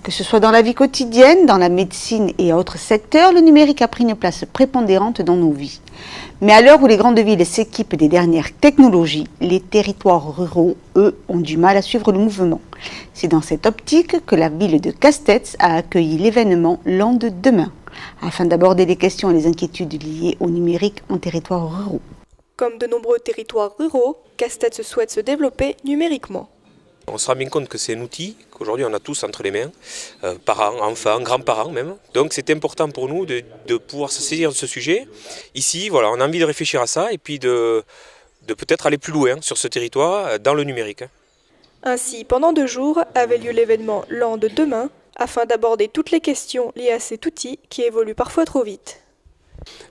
Que ce soit dans la vie quotidienne, dans la médecine et autres secteurs, le numérique a pris une place prépondérante dans nos vies. Mais à l'heure où les grandes villes s'équipent des dernières technologies, les territoires ruraux, eux, ont du mal à suivre le mouvement. C'est dans cette optique que la ville de Castets a accueilli l'événement Land Demain, afin d'aborder les questions et les inquiétudes liées au numérique en territoires ruraux. Comme de nombreux territoires ruraux, Castets souhaite se développer numériquement. On se rend bien compte que c'est un outil qu'aujourd'hui on a tous entre les mains, parents, enfants, grands-parents même. Donc c'est important pour nous de pouvoir se saisir de ce sujet. Ici, voilà, on a envie de réfléchir à ça et puis de peut-être aller plus loin sur ce territoire dans le numérique. Ainsi, pendant 2 jours, avait lieu l'événement Land Demain, afin d'aborder toutes les questions liées à cet outil qui évolue parfois trop vite.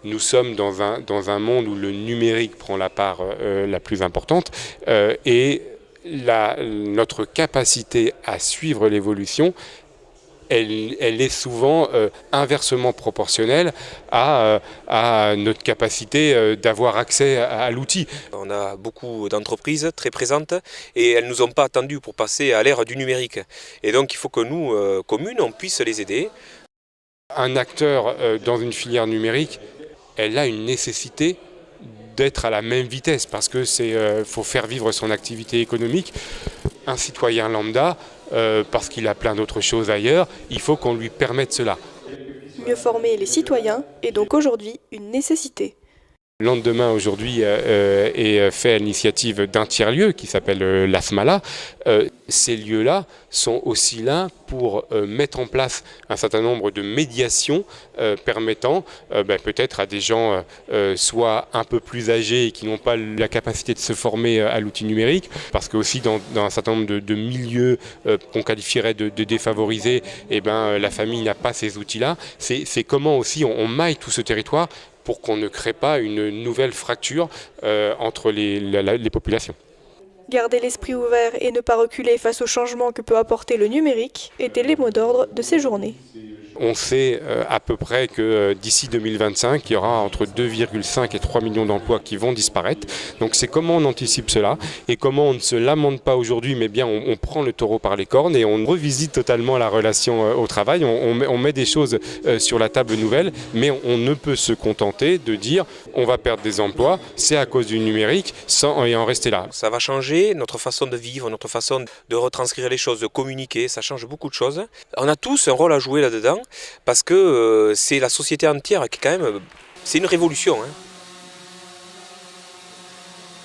Nous sommes dans un monde où le numérique prend la part la plus importante et notre capacité à suivre l'évolution, elle est souvent inversement proportionnelle à notre capacité d'avoir accès à l'outil. On a beaucoup d'entreprises très présentes et elles ne nous ont pas attendu pour passer à l'ère du numérique. Et donc il faut que nous, communes, on puisse les aider. Un acteur dans une filière numérique, elle a une nécessité d'être à la même vitesse parce que faut faire vivre son activité économique. Un citoyen lambda, parce qu'il a plein d'autres choses ailleurs, il faut qu'on lui permette cela. Mieux former les citoyens est donc aujourd'hui une nécessité. Land Demain aujourd'hui est fait à l'initiative d'un tiers-lieu qui s'appelle l'ASMALA. Ces lieux-là sont aussi là pour mettre en place un certain nombre de médiations permettant peut-être à des gens soit un peu plus âgés et qui n'ont pas la capacité de se former à l'outil numérique, parce que aussi dans un certain nombre de milieux qu'on qualifierait de défavorisés, la famille n'a pas ces outils-là. C'est comment aussi on maille tout ce territoire pour qu'on ne crée pas une nouvelle fracture entre les populations. Garder l'esprit ouvert et ne pas reculer face aux changements que peut apporter le numérique étaient les mots d'ordre de ces journées. On sait à peu près que d'ici 2025, il y aura entre 2,5 et 3 millions d'emplois qui vont disparaître. Donc c'est comment on anticipe cela et comment on ne se lamente pas aujourd'hui, mais bien on prend le taureau par les cornes et on revisite totalement la relation au travail. On met des choses sur la table nouvelle, mais on ne peut se contenter de dire on va perdre des emplois, c'est à cause du numérique, et en rester là. Ça va changer notre façon de vivre, notre façon de retranscrire les choses, de communiquer, ça change beaucoup de choses. On a tous un rôle à jouer là-dedans. Parce que c'est la société entière qui quand même, c'est une révolution.